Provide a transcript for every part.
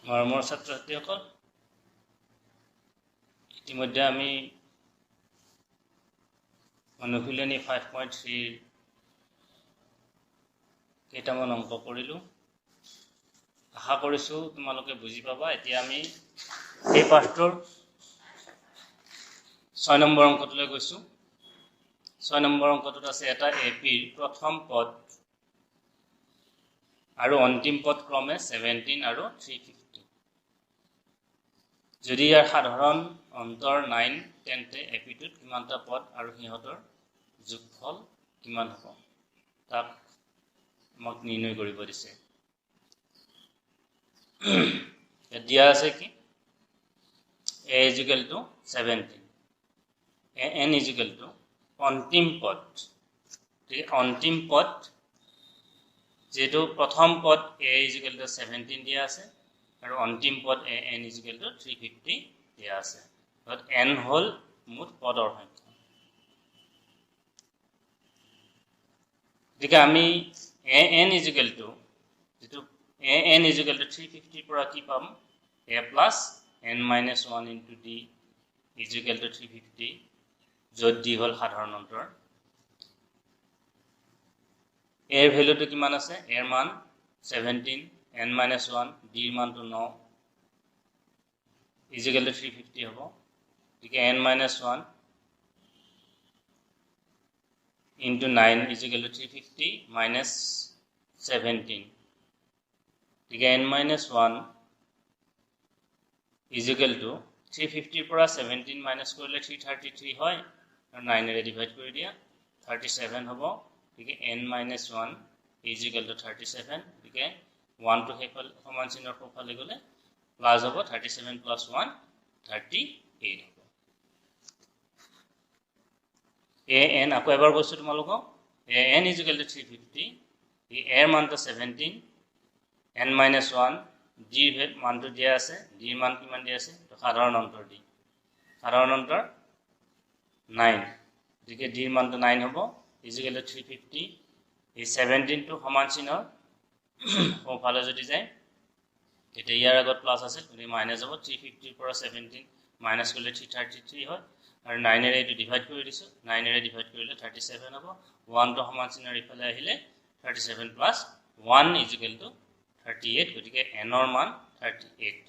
মৰমৰ ছাত্ৰ-ছাত্ৰীসকল, ইতিমধ্যে আমি অনুশীলনী 5.3 কেইটামান অংক কৰিলোঁ। আশা কৰিছোঁ তোমালোকে বুজি পাবা। এতিয়া আমি এই পাঠটোৰ 6 নম্বৰ অংকটোলৈ গৈছোঁ। 6 নম্বৰ অংকটোত আছে এটা এপিৰ প্ৰথম পদ আৰু অন্তিম পদ ক্ৰমে 17 আৰু 350। যদি ইয়াৰ সাধাৰণ অন্তৰ 9 তেন্তে এপিটোত কিমানটা পদ আৰু সিহঁতৰ যোগফল কিমান হ'ব তাক আমাক নিৰ্ণয় কৰিব দিছে। দিয়া আছে কি a = 17, n = অন্তিম পদ। অন্তিম পদ যেহেতু প্ৰথম পদ a = 17 দিয়া আছে আৰু অন্তিম পদ n = 350 দিয়া আছে। n হ'ল মুঠ পদৰ সংখ্যা। গতিকে আমি n = 350 পৰা কি পাম? a + n - 1 * d = 350, য'ত d হ'ল সাধাৰণ অন্তৰ। a ৰ ভ্যালুটো কিমান আছে? a ৰ মান 17, n - 1, d ৰ মানটো 9 = 350 হ'ব। গতিকে n - 1 * 9 = 350 minus 17. গতিকে n - 1 = 350 পৰা 17 মাইনাছ কৰিলে 333 হয় আৰু 9 ৰে ডিভাইড কৰি দিয়া 37 হ'ব। গতিকে n - 1 = 37। গতিকে 1 টো সমান চিহ্নৰ সোঁফালে গ'লে প্লাছ হ'ব, 37 + 1 38 হ'ব। an আকৌ এবাৰ কৈছোঁ তোমালোকক, an = 350, a ৰ মানটো 17, n - 1, d ৰ মানটো দিয়া আছে, d ৰ মান কিমান দিয়া আছে? সাধাৰণ অন্তৰ d, সাধাৰণ অন্তৰ 9, গতিকে d ৰ মানটো 9 হ'ব, = 350। এই 17 টো সমান চিহ্নৰ সোঁফালে যদি যায় তেতিয়া ইয়াৰ আগত প্লাছ আছে, গতিকে মাইনাছ হ'ব। 350 পৰা 17 মাইনাছ কৰিলে 333 হয় আৰু 9 ৰে এইটো ডিভাইড কৰি দিছোঁ, 9 ৰে ডিভাইড কৰিলে 37 হ'ব। 1 টো সমান চিহ্নৰ ইফালে আহিলে 37 + 1 = 38, গতিকে n ৰ মান 38।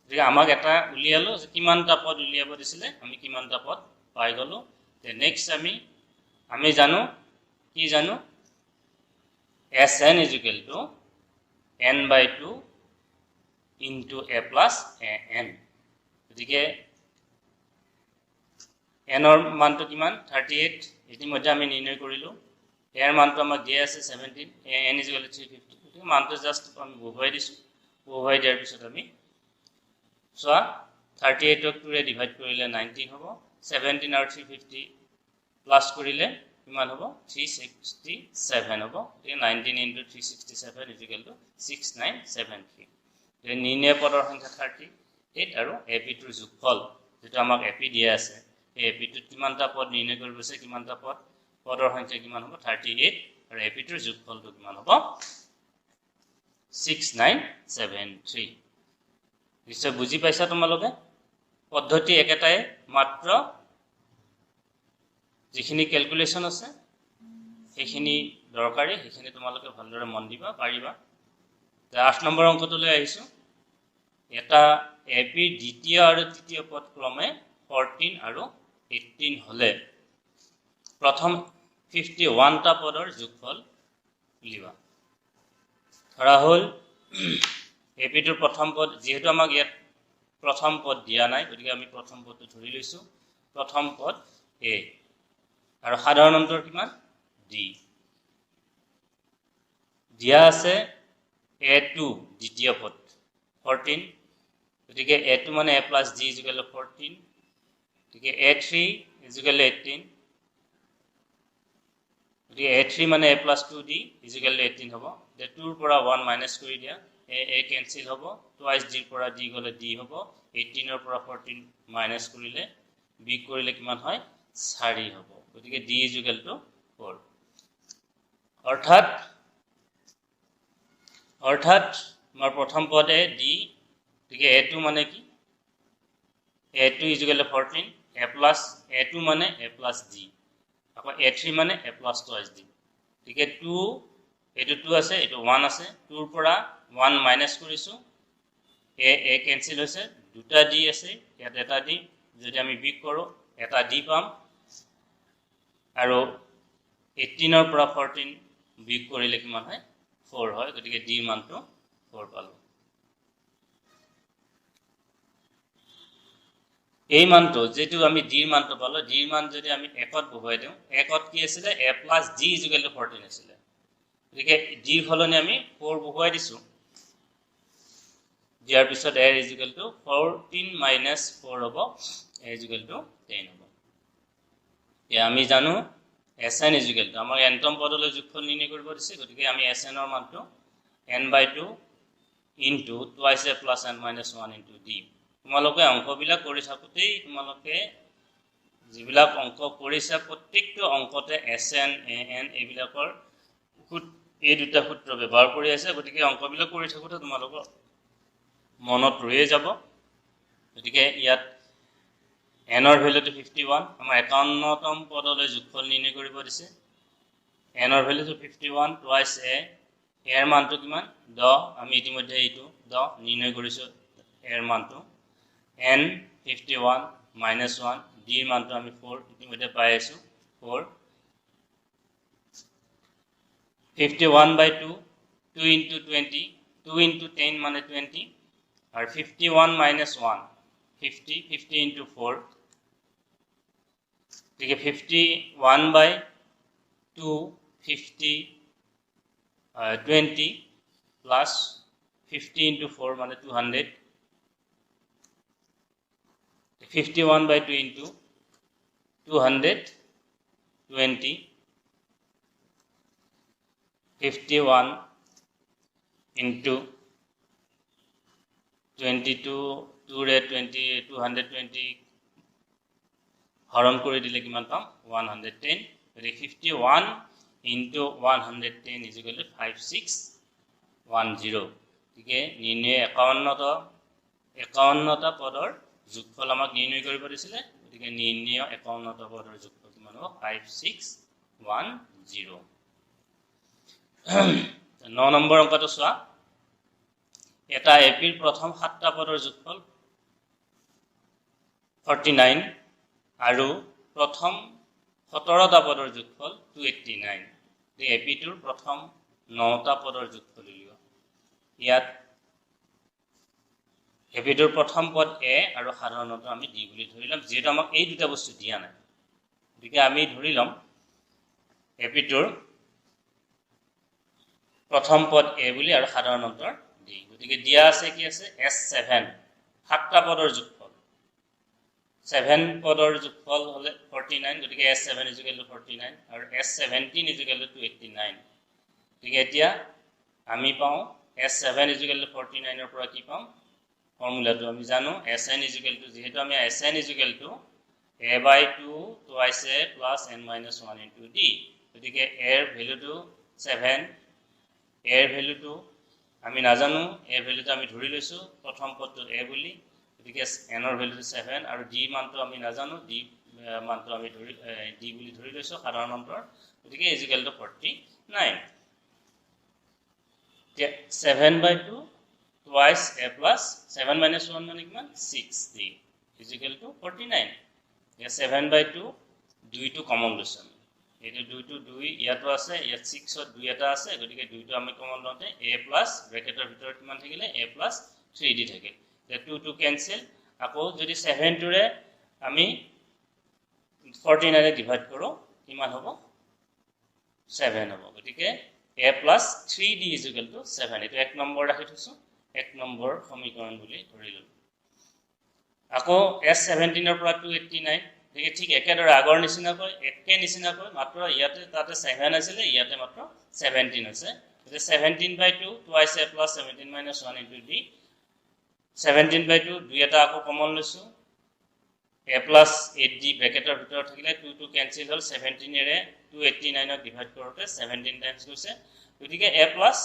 গতিকে আমাক এটা উলিয়ালো যে কিমানটা পদ উলিয়াব দিছিলে, আমি কিমানটা পদ পাই গ'লো। নেক্সট আমি জানো কি জানো? Sn = n/2 * a + an। গতিকে n ৰ মানটো কিমান? 38, ইতিমধ্যে আমি নিৰ্ণয় কৰিলোঁ। a ৰ মানটো আমাক দিয়া আছে 17, n = 350, গতিকে মানটো জাষ্ট আমি বহুৱাই দিছোঁ। বহুৱাই দিয়াৰ পিছত আমি চোৱা 38ক 2 ৰে ডিভাইড কৰিলে 19 হ'ব, 17 আৰু 350 প্লাছ কৰিলে কিমান হ'ব? 367 হ'ব। গতিকে 19 × 367 = 6973। নিৰ্ণয় পদৰ সংখ্যা 38 আৰু এপিটোৰ যোগফল যেটো আমাক এপি দিয়া আছে, এই এপিটোত কিমানটা পদ নিৰ্ণয় কৰিব আছে, কিমানটা পদৰ সংখ্যা কিমান হ'ব? 38 আৰু এপিটোৰ যোগফলটো কিমান হ'ব? 6973। নিশ্চয় বুজি পাইছা তোমালোকে? পদ্ধতি একেটাই, মাত্ৰ যিখিনি ক্যালকুলেশন আছে সেইখিনি দৰকাৰী, সেইখিনি তোমালোকে ভালদৰে মন দিবা পাৰিবা। 8 নম্বৰ অংকটোলৈ আহিছোঁ। এটা এপিৰ দ্বিতীয় আৰু তৃতীয় পদ ক্ৰমে 14 আৰু 18 হলে প্ৰথম 51টা পদৰ যোগফল উলিওৱা। ধৰা হ'ল এপিটোৰ প্ৰথম পদ, যেহেতু আমাক ইয়াত প্ৰথম পদ দিয়া নাই, গতিকে আমি প্ৰথম পদটো ধৰি লৈছোঁ। প্ৰথম পদ a আৰু সাধাৰণ অন্তৰ কিমান? d। দিয়া আছে a2 দ্বিতীয় পদ 14, গতিকে a2 মানে a + d = 14, গতিকে a3 = 18, গতিকে a3 মানে a + 2d = 18 হ'ব। 2 ৰ পৰা 1 মাইনাছ কৰি দিয়া, a কেনসেল হ'ব, টুৱাইছ d ৰ পৰা d গ'লে d হ'ব। 18 ৰ পৰা 14 মাইনাছ কৰিলে b কৰিলে কিমান হয়? 4 হ'ব। গতিকে d = 4। অৰ্থাৎ আমাৰ প্ৰথম পদ a d গতিকে a2 মানে কি a2 = 14 a plus a2 মানে a plus d আকৌ a3 মানে a plus twice d গতিকে 2 এটো 2 আছে এটো 1 আছে 2 ৰ পৰা 1 মাইনাস কৰিছো a কেনসেল হৈছে দুটা d আছে ইয়াত এটা d যদি আমি বিগ কৰো এটা d পাম আৰু 18 ৰ পৰা 14 বিগ কৰিলে কিমান হয় 4 হয় গতিকে d মানটো 4 পালো এই মানটো যেটো আমি d মানটো পালো d মান যদি আমি 1 ত বহুৱাই দিও 1 ত কি আছিল a plus d = 14 আছিল গতিকে d ফলনি আমি 4 বহুৱাই দিছো দিয়াৰ পিছত a = 14 minus 4 হ'ব a = 10 হ'ব এ আমি জানো sn = আমাৰ nতম পদলৈ যোগফল নিৰ্ণয় কৰিব দিছে গতিকে আমি sn ৰ মানটো n/2 into twice a plus n minus 1 into d তোমালোকে অঙ্কবিলাক কৰি থাকোতেই তোমালোকে যিবিলাক অঙ্ক কৰিছা প্ৰত্যেকটো অঙ্কতে sn an এইবিলাকৰ এই দুটা সূত্ৰ ব্যৱহাৰ কৰি আছে গতিকে অঙ্কবিলাক কৰি থাকোতে তোমালোকৰ মনত ৰয়ে যাব গতিকে ইয়াত n ৰ ভ্যালুটো 51 আমাৰ 51তম পদলৈ যোগফল নিৰ্ণয় কৰিব দিছে n ৰ ভ্যালুটো 51 twice a এৰ মানটো কিমান 10 আমি ইতিমধ্যে এইটো 10 নিৰ্ণয় কৰিছো এর মানটো n 51 minus 1 d এর মানটো আমি 4 ইতিমধ্যে পাই আছো 4 51/2 2 into 20 2 into 10 মানে 20 আর 51 minus 1 50 50 into 4 ठीक है 51/2 50 20 plus 50 into 4 মানে 200 51/2 into 220 51 into 22 2 रे 20 220 হরণ কৰি দিলে কিমান পাম 110 গতি 51 into 110 is equal to 5610 ঠিক আছে নিৰ্ণয় 51টা পদৰ যোগফল আমাক নিৰ্ণয় কৰিব দিছিলে গতিকে নিৰ্ণয় 51টা পদৰ যোগফল কিমান হ'ব 5610 9 নম্বৰ অংকটো চোৱা এটা এপিৰ প্ৰথম 7টা পদৰ যোগফল 49 আৰু প্ৰথম 17টা পদৰ যোগফল 289 এই এপিটোৰ প্ৰথম 9টা পদৰ যোগফল লিখা ইয়াত এপিটোৰ প্ৰথম পদ a আৰু সাধাৰণতে আমি d বুলি ধৰিলাম যেটো আমাক এই দুটা বস্তু দিয়া নাই গতিকে আমি ধৰিলাম এপিটোৰ প্ৰথম পদ a বুলি আৰু সাধাৰণতে d গতিকে দিয়া আছে কি আছে s7 7টা পদৰ যোগফল 7 পদৰ যোগফল হলে 49 গতিকে s7 = 49 আৰু s17 = 289 ঠিক এতিয়া আমি পাও s7 = 49 ৰ পৰা কি পাম ফৰ্মুলাটো আমি জানো sn = যেহেতু আমি sn = a/2 twice a plus n minus 1 into d গতিকে a ৰ ভ্যালুটো 7 a ৰ ভ্যালুটো আমি নাজানো a ভ্যালুটো আমি ধৰি লৈছো প্ৰথম পদটো a বুলি গতিকে n ৰ ভ্যালুটো 7 আৰু d মানটো আমি নাজানো d মানটো আমি ধৰি d বুলি ধৰি লৈছো সাধাৰণ অন্তৰ গতিকে = 49 7/2 twice a plus 7 minus 1 মানে কিমান 6 d = 49 7/2 2 টো কমন লৈছো এটো 2 টো 2 ইয়াতো আছে ইয়াত 6 ত 2 এটা আছে গতিকে 2 টো আমি কমন লওঁতে a plus ব্ৰেকেটৰ ভিতৰত কিমান থাকিলে a plus 3d থাকিল তে 2 টো কেনসেল আকৌ যদি 7 টোৰে আমি 49 ৰে ডিভাইড কৰো কিমান হ'ব 7 হ'ব গতিকে a plus 3d = 7 এটো এক নম্বৰ ৰাখি থৈছো এক নম্বৰ সমীকৰণ বুলি ধৰিলো আকৌ s17 ৰ পৰা 289 দেখি ঠিক একেদৰে আগৰ নিচিনাকৈ মাত্ৰ ইয়াতে তাতে 7 আছিল ইয়াতে মাত্ৰ 17 আছে গতিকে 17/2 twice a plus 17 minus 1 into d 17/2 দুই এটা আকৌ কমন লৈছো a plus 8d ব্ৰেকেটৰ ভিতৰত থাকিলে 2 টো কেনসেল হ'ল 17 এৰে 289 ক ডিভাইড কৰোতে 17 টাইমছ গৈছে গতিকে a plus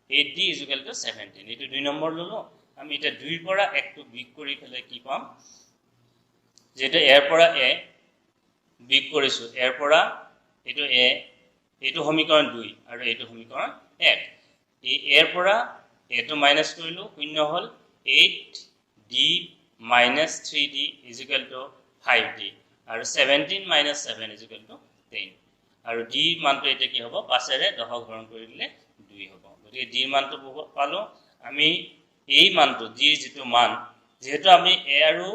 8d is equal to 17 এইটো 2 নম্বৰ ললো আমি এটা 2 ৰ পৰা 1 টো বিগ কৰি ফেলে কি পাম যেটা এৰ পৰা a বিগ কৰিছো এৰ পৰা এইটো a এইটো সমীকৰণ 2 আৰু এইটো সমীকৰণ 1 এই এৰ পৰা a টো মাইনাস কৰিলো শূন্য হল 8d minus 3d is equal to 5d আৰু 17 minus 7 is equal to 10 আৰু d মানটো এটা কি হ'ব পাছেৰে 10 হৰণ কৰি দিলে 2 হ'ব গতিকে d মানটো পালো আমি এই মানটো d যেটো মান যেহেতু আমি a আৰু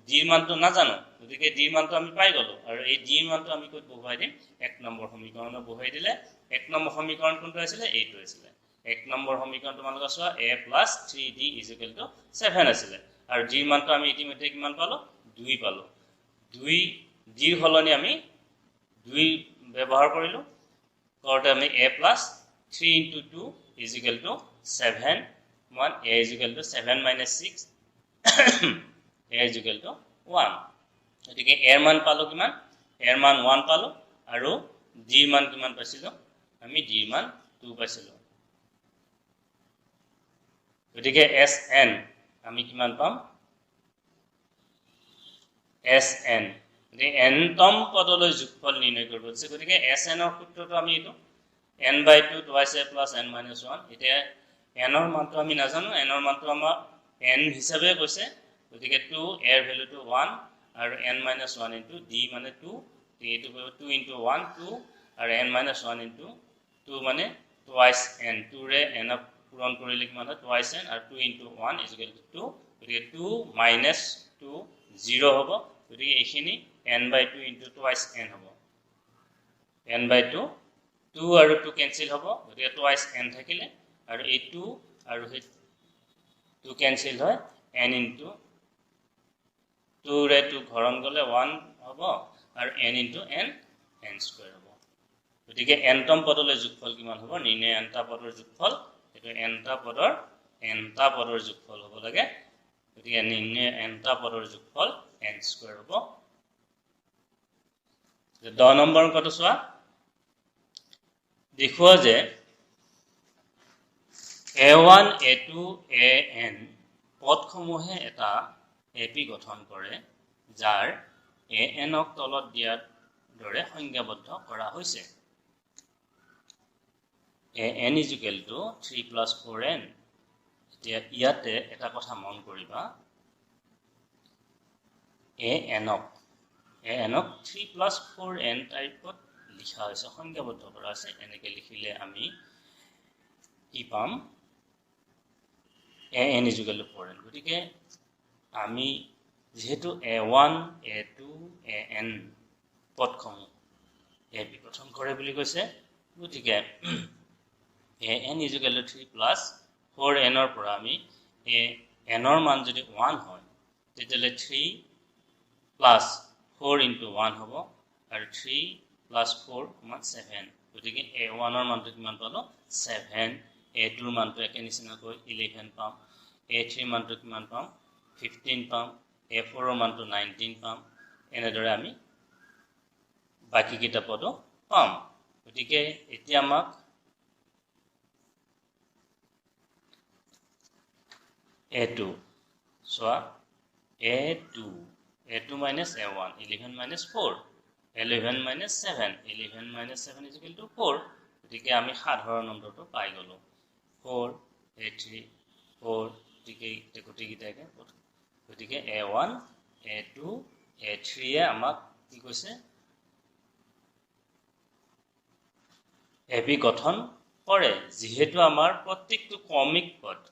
d মানটো না জানো গতিকে d মানটো আমি পাই গলো আৰু এই d মানটো আমি কত বহুৱাই দিম 1 নম্বৰ সমীকৰণত বহুৱাই দিলে 1 নম্বৰ সমীকৰণ কোনটো আছিল এইটো আছিল 1 নম্বৰ সমীকৰণটো তোমালোকে চোৱা a + 3d = 7 আছিল আৰু d মানটো আমি ইতিমধ্যে কিমান পালো 2 পালো 2 d ৰ হলনি আমি 2 ব্যৱহাৰ কৰিলো কৰতে আমি a + 3 * 2 = 7 1 a = 7 - 6 a = 1 গতিকে a ৰ মান পালো কিমান a ৰ মান 1 পালো আৰু d ৰ মান কিমান পাইছিলো আমি d ৰ মান 2 পাইছিলো গতিকে sn আমি কিমান পাম sn গতিকে n তম পদলৈ যোগফল নিৰ্ণয় কৰিব আছে গতিকে sn ৰ সূত্ৰটো আমি এটো n/2 twice a plus n - 1 এতিয়া n ৰ মানটো আমি নাজানো n ৰ মানটো আমাৰ n হিচাপে কৈছে গতিকে 2 a ৰ ভ্যালুটো 1 আৰু n - 1 into d মানে 2 এইটো 2 into 1 2 আৰু n - 1 into 2 মানে twice n 2 ৰে n পূৰণ কৰিলে কিমান হয় twice n আৰু 2 into 1 = 2 গতিকে 2 - 2 0 হ'ব গতিকে এইখিনি n/2 into twice n হ'ব n/2 2 আৰু 2 কেনসেল হ'ব গতিকে twice n থাকিলে আৰু এই 2 আৰু 2 কেনসেল হয় n into 2 ৰে 2 ঘৰণ গলে 1 হ'ব আৰু n into n n square হ'ব গতিকে n তম পদলৈ যোগফল কিমান হ'ব নিৰ্ণয় n টা পদৰ যোগফল এটো n টা পদৰ যোগফল হ'ব লাগে গতিকে নিৰ্ণয় n টা পদৰ যোগফল n স্কয়াৰ হ'ব 10 নম্বৰ কত চোৱা দেখুৱা যে a1 a2 an পদসমূহে এটা এপি গঠন কৰে যাৰ an ক তলত দিয়াৰ দৰে সংজ্ঞাবদ্ধ কৰা হৈছে an = 3 + 4n এতিয়া ইয়াতে এটা কথা মন কৰিবা an ক 3 + 4n টাইপত লিখা হৈছে সংজ্ঞাবদ্ধ কৰা আছে এনেকৈ লিখিলে আমি কি পাম an = 4n গতিকে আমি যেহেতু a1 a2 an পদসমূহ ab গঠন কৰে বুলি কৈছে গতিকে an = 3 + 4n ৰ পৰা আমি n ৰ মান যদি 1 হয় তেতিয়ালে 3 + 4 into 1 হ'ব আৰু 3 + 4 = 7 গতিকে a1 ৰ মানটো কিমান পালো 7 a2 ৰ মানটো একে নিচিনাকৈ 11 পাম a3 ৰ মানটো কিমান পাম 15 পাম a4 ৰ মানটো 19 পাম এনেদৰে আমি বাকি কিটা পদ পাম গতিকে এতিয়া আমাক a2 soya a2 minus a1 11 minus 4 11 minus 7 11 minus 7 is equal to 4 গতিকে আমি সাধাৰণ নম্বৰটো পাই গলো 4 a3 4 গতিকে a1 a2 a3 এ আমাক কি কৈছে ab গঠন কৰে যেহেতু আমাৰ প্ৰত্যেকটো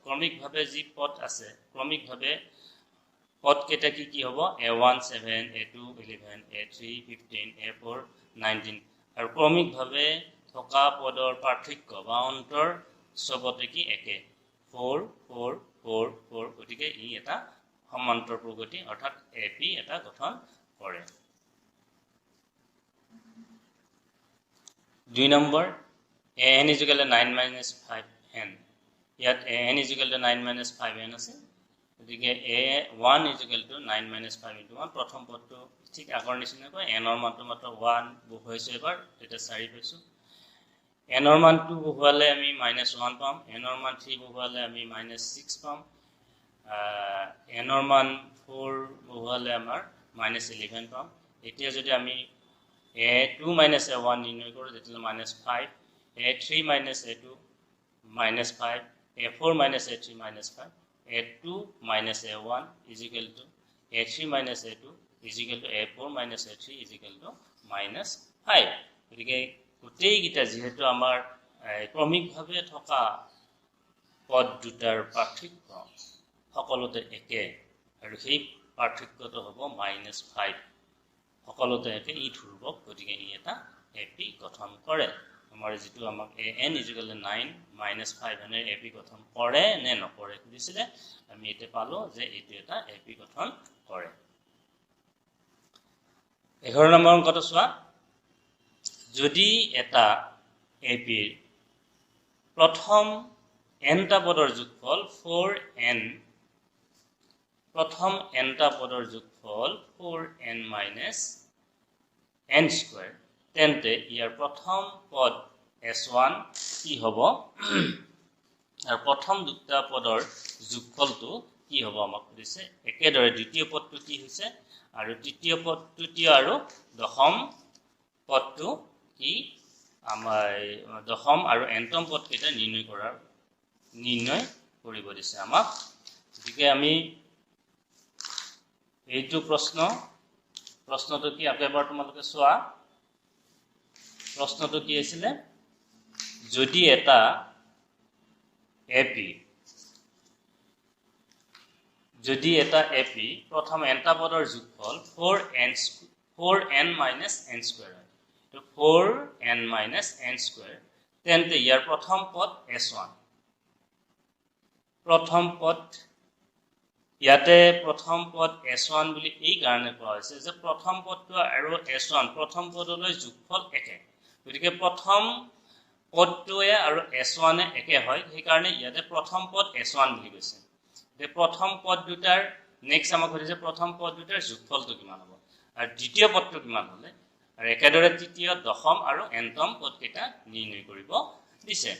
ক্ৰমিকভাৱে যি পদ আছে ক্ৰমিকভাৱে পদ কেটা কি হ'ব a1 7 a2 11 a3 15 a4 19 আৰু ক্ৰমিকভাৱে থকা পদৰ পাৰ্থক্য বা অন্তৰ সবতে কি একে 4 4 4 4 গতিকে ই এটা সমান্তৰ প্ৰগতি অৰ্থাৎ ab এটা গঠন কৰে 2 নম্বৰ an = 9 - 5n ইয়াত an = 9 - 5n আছে গতিকে a1 = 9 - 5 into 1 প্ৰথম পদটো ঠিক আগৰ নিচিনাকৈ n ৰ মানটো মাত্ৰ 1 বহুৱাইছো এবাৰ এটা 4 পাইছো n ৰ মান 2 বহুৱালে আমি -1 পাম, n ৰ মান 3 বহুৱালে আমি -6 পাম, n ৰ মান 4 বহুৱালে আমাৰ -11 পাম। এতিয়া যদি আমি a2 - a1 নিৰ্ণয় কৰোঁ তেতিয়াহ'লে -5, a3 - a2 -5, a4 - a3 -5, a2 - a1 a3 - a2 a4 - a3 -5। গতিকে গোটেইকেইটা যিহেতু আমাৰ ক্ৰমিকভাৱে থকা পদ দুটাৰ পাৰ্থক্য সকলোতে একে আৰু সেই পাৰ্থক্যটো হ'ব -5 সকলোতে একে ই ধ্ৰুৱক। গতিকে ই এটা এপি গঠন কৰে। আমাৰ যিটো আমাক an = 9 -5 এনে এপি গঠন কৰে নে নকৰে সুধিছিলে, আমি এতিয়া পালো যে এইটো এটা এপি গঠন কৰে। 11 নম্বৰ অংকটো চোৱা, যদি এটা এপিৰ প্ৰথম nটা পদৰ যোগফল 4n, প্ৰথম nটা পদৰ যোগফল 4n - n স্কয়াৰ, তেন্তে ইয়াৰ প্ৰথম পদ s1 কি হ'ব আৰু প্ৰথম দুটা পদৰ যোগফলটো কি হ'ব আমাক সুধিছে। একেদৰে দ্বিতীয় পদটো কি হৈছে আৰু তৃতীয় পদ, তৃতীয় আৰু দশম পদটো কি আমাৰ দশম আৰু nতম পদ কেইটা নিৰ্ণয় কৰিব দিছে আমাক। গতিকে আমি এইটো প্ৰশ্নটো কি আকৌ এবাৰ তোমালোকে চোৱা। প্ৰশ্নটো কি আছিলে, যদি এটা এপি প্ৰথম nটা পদৰ যোগফল 4n - n স্কয়াৰ হয়, তো 4n - n স্কয়াৰ, তেন্তে ইয়াৰ প্ৰথম পদ s1। প্ৰথম পদ ইয়াতে প্ৰথম পদ s1 বুলি এই কাৰণে কোৱা হৈছে যে প্ৰথম পদটো আৰু s1 প্ৰথম পদলৈ যোগফল একে। গতিকে প্ৰথম পদটোৱে আৰু s1 একে হয়, সেইকাৰণে ইয়াতে প্ৰথম পদ s1 বুলি কৈছে। যে প্ৰথম পদ দুটাৰ নেক্সট আমাক সুধিছে প্ৰথম পদ দুটাৰ যোগফলটো কিমান হ'ব আৰু দ্বিতীয় পদটো কিমান হ'লে, আৰু একেদৰে তৃতীয়, দশম আৰু nতম পদ কেইটা নিৰ্ণয় কৰিব দিছে।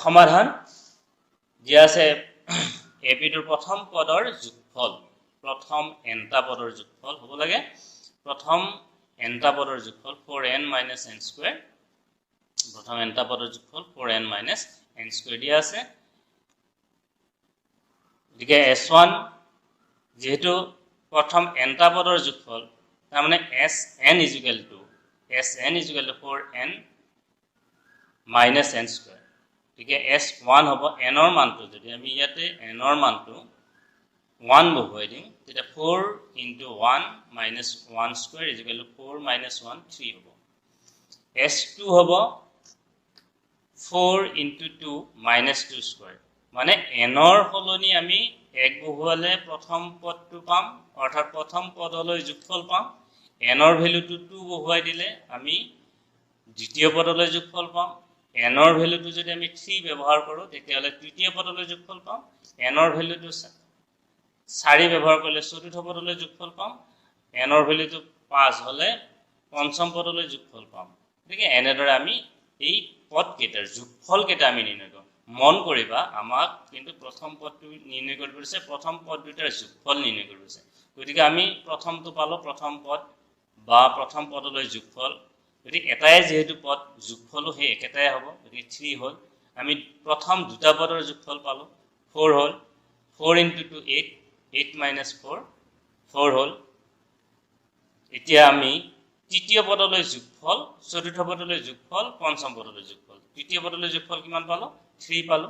সমাধান দিয়া আছে এপিটোৰ প্ৰথম পদৰ যোগফল, প্ৰথম nটা পদৰ যোগফল হ'ব লাগে, প্ৰথম nটা পদৰ যোগফল 4n - n স্কয়াৰ, প্ৰথম nটা পদৰ যোগফল 4n - n স্কয়াৰ দিয়া আছে। গতিকে s1 যেহেতু প্ৰথম nটা পদৰ যোগফল, তাৰমানে sn = 4n - n স্কয়াৰ। গতিকে s1 হ'ব n ৰ মানটো, যদি আমি ইয়াতে n ৰ মানটো 1 বহুৱাই দিম তেতিয়া 4 × 1 - 1 স্কয়াৰ = 4 - 1 3 হ'ব। s2 হ'ব 4 × 2 - 2 স্কয়াৰ, মানে n ৰ সলনি আমি 1 বহুৱালে প্ৰথম পদটো পাম, অৰ্থাৎ প্ৰথম পদলৈ যোগফল পাম। n ৰ ভ্যালুটো 2 বহুৱাই দিলে আমি দ্বিতীয় পদলৈ যোগফল পাম। n ৰ ভ্যালুটো যদি আমি 3 ব্যৱহাৰ কৰোঁ তেতিয়াহ'লে তৃতীয় পদলৈ যোগফল পাম। n ৰ ভ্যালুটো 4 ব্যৱহাৰ কৰিলে চতুৰ্থ পদলৈ যোগফল পাম। n ৰ ভ্যালুটো 5 হ'লে পঞ্চম পদলৈ যোগফল পাম। গতিকে এনেদৰে আমি এই পদ কেইটাৰ যোগফল কেইটা আমি নিৰ্ণয় কৰোঁ। মন কৰিবা আমাক কিন্তু প্ৰথম পদটো নিৰ্ণয় কৰিব দিছে, প্ৰথম পদ দুটাৰ যোগফল নিৰ্ণয় কৰিব দিছে। গতিকে আমি প্ৰথমটো পালো, প্ৰথম পদ বা প্ৰথম পদলৈ যোগফল, গতিকে এটাই যিহেতু পদ যোগফলো সেই একেটাই হ'ব, গতিকে 3 হ'ল। আমি প্ৰথম দুটা পদৰ যোগফল পালো, 4 হ'ল, 4 × 2 8, 8 - 4 4 হ'ল। এতিয়া আমি তৃতীয় পদলৈ যোগফল, চতুৰ্থ পদলৈ যোগফল, পঞ্চম পদলৈ যোগফল। তৃতীয় পদলৈ যোগফল কিমান পালো? 3 পালো।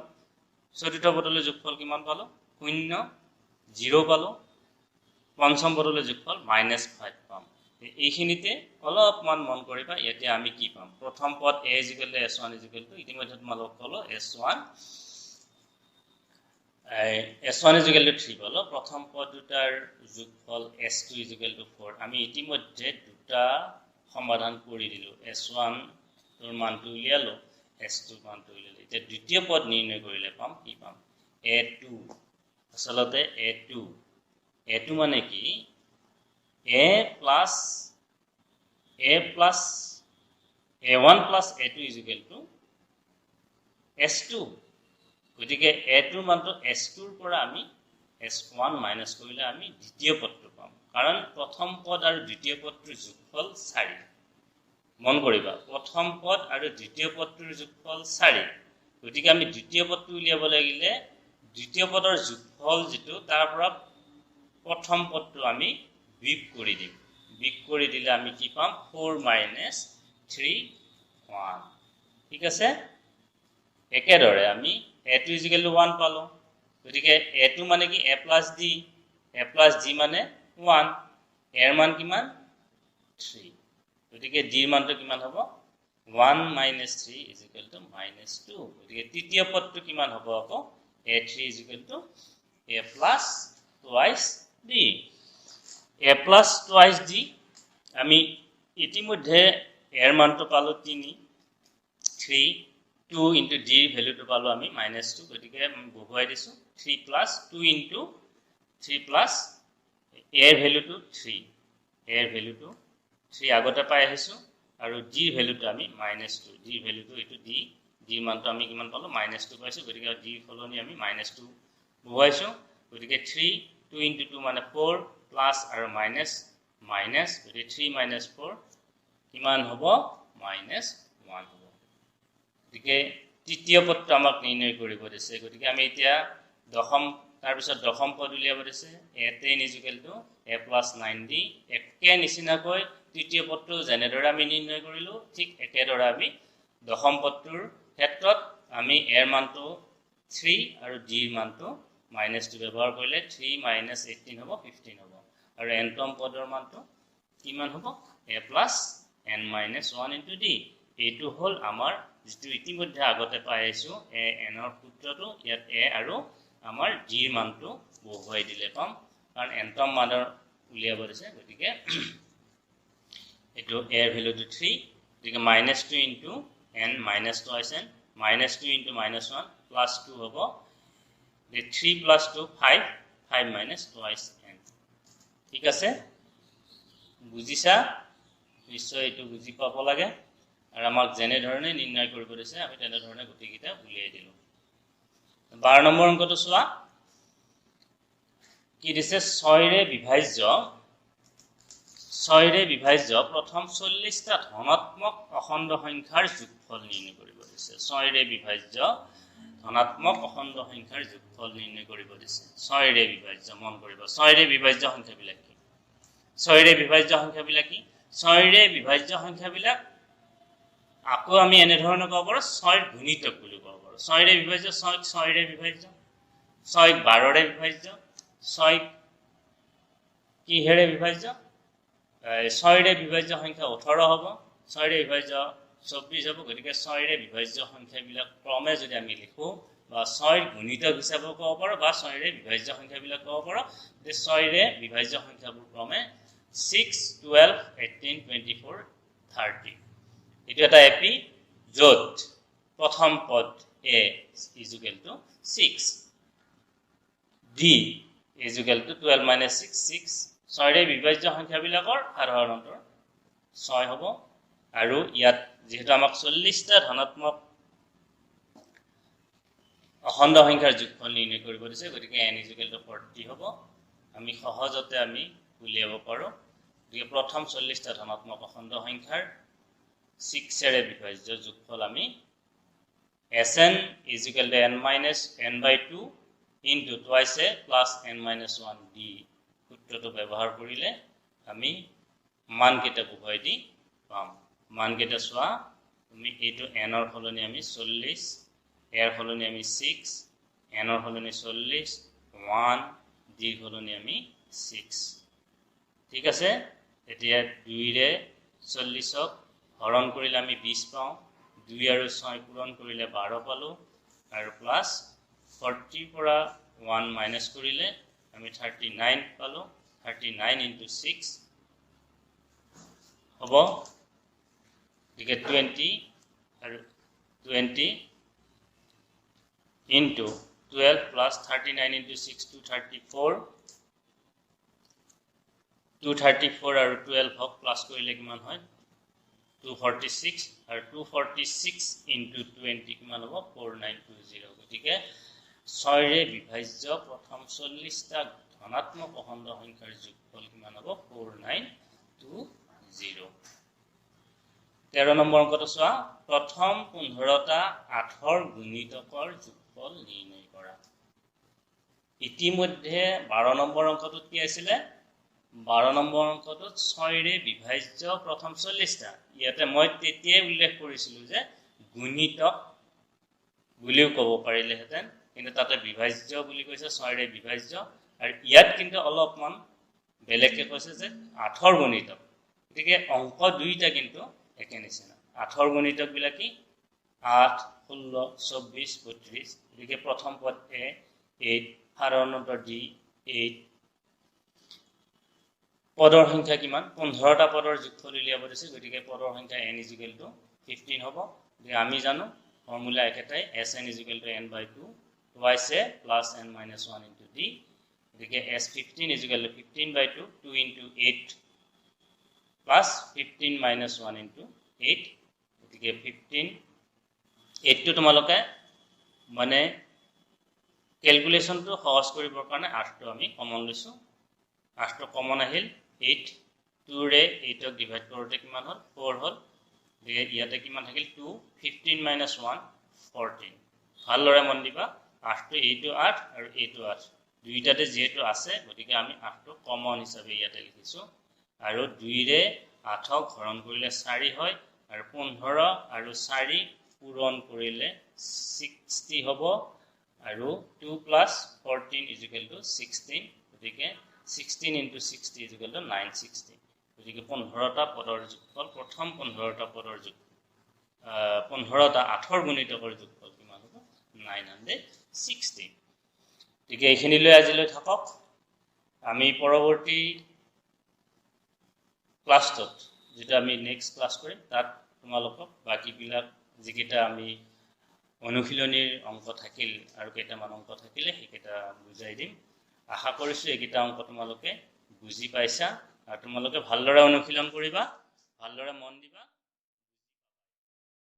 চতুৰ্থ পদলৈ যোগফল কিমান পালো? 0 0 পালো। পঞ্চম পদলৈ যোগফল -5 পাম। এইখিনিতে অলপমান মন কৰিবা, ইয়াতে আমি কি পাম? প্ৰথম পদ a = s1 = ইতিমধ্যে তোমালোকক ক'লো s1 = 3 পালো। প্ৰথম পদ দুটাৰ যোগফল s2 = 4। আমি ইতিমধ্যে দুটা সমাধান কৰি দিলো, s1 ৰ মানটো উলিয়ালো, s2 ৰ মানটো উলিয়ালো। এতিয়া দ্বিতীয় পদ নিৰ্ণয় কৰিলে পাম কি পাম? a2। আচলতে a2 মানে কি? a plus a1 plus a2 is equal to s2 গতিকে a2 মানটো s2 ৰ পৰা আমি s1 মাইনাস কৰিলে আমি দ্বিতীয় পদটো পাম কাৰণ প্ৰথম পদ আৰু দ্বিতীয় পদটোৰ যোগফল 4 মন কৰিবা প্ৰথম পদ আৰু দ্বিতীয় পদটোৰ যোগফল 4 গতিকে আমি দ্বিতীয় পদটো উলিয়াব লাগিলে দ্বিতীয় পদৰ যোগফল যেটো তাৰ পৰা প্ৰথম পদটো আমি বিয়োগ কৰি দিম বিয়োগ কৰি দিলে আমি কি পাম 4 minus 3 1 ঠিক আছে একেদৰে আমি a2 = 1 পালো গতিকে a2 মানে কি a plus d মানে 1 এর মান কিমান 3 গতিকে d এর মানটো কিমান হ'ব 1 minus 3 is equal to minus 2 গতিকে তৃতীয় পদটো কিমান হ'ব আকৌ a3 is equal to a plus twice d a plus twice d আমি ইতিমধ্যে এর মানটো পালো 3 2 into d value to পালো আমি -2 গতিকে আমি বহুৱাই দিছো 3 plus 2 into 3 plus a এর value to 3 a এর value to 3 আগতে পাই আহিছো আৰু d value to আমি -2 d value to এটো d মানটো আমি কিমান পালো -2 পাইছো গতিকে d ফলনি আমি -2 বহুৱাইছো গতিকে 3 2 into 2 মানে 4 plus আৰু মাইনাস গতিকে 3 minus 4 কিমান হ'ব -1 হ'ব গতিকে তৃতীয় পদটো আমাক নিৰ্ণয় কৰিব দিছে গতিকে আমি এতিয়া দশম তাৰ পিছত দশম পদ উলিয়াব দিছে a10 = a plus 9d একে নিচিনাকৈ তৃতীয় পদটো যেনেদৰে আমি নিৰ্ণয় কৰিলো ঠিক একেদৰে আমি দশম পদটোৰ ক্ষেত্ৰত আমি এৰ মানটো 3 আৰু d এৰ মানটো -2 ব্যৱহাৰ কৰিলে 3 minus 18 হ'ব 15 হ'ব আৰু nতম পদৰ মানটো কিমান হ'ব a plus n minus 1 into d এইটো হল আমাৰ যেটো ইতিমধ্যে আগতে পাই আছো a n ৰ সূত্ৰটো ইয়াত a আৰু আমাৰ d এৰ মানটো বহুৱাই দিলে পাম কাৰণ nতম মানৰ উলিয়াব দিছে গতিকে এটো a এর ভ্যালুটো 3 গতিকে -2 into n minus twice n -2 into -1 plus 2 হ'ব 3 plus 2 5 minus twice n ঠিক আছে বুজিছা নিশ্চয় এটো বুজি পাব লাগে আৰু আমাক যেনে ধৰণে নিৰ্ণয় কৰিব দিছে আমি তেনে ধৰণে গতিকিটা উলিয়াই দিলো 12 নম্বৰ অংকটো চোৱা কি দিছে 6 ৰে বিভাজ্য প্ৰথম 40টা ধনাত্মক অখণ্ড সংখ্যাৰ যোগফল নিৰ্ণয় কৰিব দিছে 6 ৰে বিভাজ্য ধনাত্মক অখণ্ড সংখ্যাৰ যোগফল নিৰ্ণয় কৰিব দিছে 6 ৰে বিভাজ্য মন কৰিব 6 ৰে বিভাজ্য সংখ্যাবিলাক কি 6 ৰে বিভাজ্য সংখ্যাবিলাক কি 6 ৰে বিভাজ্য সংখ্যাবিলাক আকৌ আমি এনে ধৰণৰ ক'ব পাৰো 6 গুণিতক বুলি ক'ব পাৰো 6 ৰে বিভাজ্য 6 ৰে বিভাজ্য 6 12 ৰে বিভাজ্য 6 কি হেৰে বিভাজ্য 6 ৰে বিভাজ্য সংখ্যা 18 হ'ব 6 ৰে বিভাজ্য 24 হ'ব গতিকে 6 ৰে বিভাজ্য সংখ্যাবিলাক ক্ৰমে যদি আমি লিখো বা 6 গুণিতক হিচাপে ক'ব পাৰো বা 6 ৰে বিভাজ্য সংখ্যাবিলাক ক'ব পাৰো যে 6 ৰে বিভাজ্য সংখ্যাবোৰ ক্ৰমে 6 12 18 24 30 এটো এটা এপি যত প্ৰথম পদ a is equal to 6 d is equal to 12 minus 6 6 6 ৰে বিভাজ্য সংখ্যাবিলাকৰ সাধাৰণ অন্তৰ 6 হ'ব আৰু ইয়াত যেহেতু আমাক 40টা ধনাত্মক অখণ্ড সংখ্যাৰ যোগফল নিৰ্ণয় কৰিব দিছে গতিকে n is equal to 40 হ'ব আমি সহজতে আমি উলিয়াব পাৰো গতিকে প্ৰথম 40টা ধনাত্মক অখণ্ড সংখ্যাৰ 6 ৰে বিভাজ্য যোগফল আমি Sn is equal to n minus n by 2 into twice a plus n minus 1 d সূত্ৰটো ব্যৱহাৰ কৰিলে আমি মান কেটা বহুৱাই দি পাম মান কেটা চোৱা আমি এইটো n ৰ সলনি আমি 40 এৰ সলনি আমি 6 n ৰ সলনি 40 1 d সলনি আমি 6 ঠিক আছে এতিয়া 2 ৰে 40ক হৰণ কৰিলে আমি 20 পাওঁ 2 আৰু 6 পূৰণ কৰিলে 12 পালো আৰু প্লাস 40 পৰা 1 মাইনাস কৰিলে আমি 39 পালো 39 into 6 হ'ব গতিকে 20 আৰু 20 into 12 plus 39 into 6 234 234 আৰু 12 হক প্লাস কৰিলে কিমান হয় 246 আৰু 246 into 20 কিমান হ'ব 4920 গতিকে 6 ৰে বিভাজ্য প্ৰথম 40টা ধনাত্মক অখণ্ড সংখ্যাৰ যোগফল কিমান হ'ব 4920 13 নম্বৰ অংকটো চোৱা প্ৰথম 15টা 8ৰ গুণিতকৰ যোগফল নিৰ্ণয় কৰা ইতিমধ্যে 12 নম্বৰ অংকটোত কি আছিল 12 নম্বৰ অংকটোত 6 ৰে বিভাজ্য প্ৰথম 40টা ইয়াতে মই তেতিয়াই উল্লেখ কৰিছিলো যে গুণিতক বুলিও ক'ব পাৰিলে হেতেন কিন্তু তাতে বিভাজ্য বুলি কৈছে 6 ৰে বিভাজ্য আৰু ইয়াত কিন্তু অলপমান বেলেগকে কৈছে যে 8ৰ গুণিতক গতিকে অংক দুইটা কিন্তু একে নিচিনা 8ৰ গুণিতক বিলাক কি 8 16 24 32 গতিকে প্ৰথম পদ এ 8 সাধাৰণতৰ ডি 8 পদৰ সংখ্যা কিমান 15টা পদৰ যোগফল উলিয়াব দিছে গতিকে পদৰ সংখ্যা n 15 হ'ব যে আমি জানো ফৰ্মুলা একেটাই sn n/2 twice a plus n minus 1 into d গতিকে s15 15/2 2 into 8 plus 15 minus 1 into 8 গতিকে 15 8 টো তোমালোকে মানে ক্যালকুলেশনটো সহজ কৰিবৰ কাৰণে 8 টো আমি কমন লৈছো 8 টো কমন আহিল 8 2 ৰে 8 ক ডিভাইড কৰোতে কিমান হল 4 হল ইয়াতে কিমান থাকিল 2 15 minus 1 14 ভালদৰে মন দিবা 8 টো এইটো 8 আৰু এইটো 8 দুইটাতে যেটো আছে গতিকে আমি 8 টো কমন হিচাপে ইয়াতে লিখিছো আৰু 2 ৰে 8 ক হৰণ কৰিলে 4 হয় আৰু 15 আৰু 4 পূৰণ কৰিলে 60 হ'ব আৰু 2 plus 14 is equal to 16 গতিকে 16 into 60 is equal to 960 গতিকে 15টা পদৰ যোগফল প্ৰথম 15টা পদৰ যোগ 15টা 8ৰ গুণিতকৰ যোগফল কিমান হ'ব 960 গতিকে এইখিনিলৈ আজিলৈ থাকক আমি পৰৱৰ্তী ক্লাছত যেটা আমি নেক্সট ক্লাছ কৰিম তাত তোমালোকক বাকিবিলাক যিকেইটা আমি অনুশীলনীৰ অংক থাকিল আৰু কেইটামান অংক থাকিলে সেইকেইটা বুজাই দিম আশা কৰিছো এইকেইটা অংক তোমালোকে বুজি পাইছা আৰু তোমালোকে ভালদৰে অনুশীলন কৰিবা ভালদৰে মন দিবা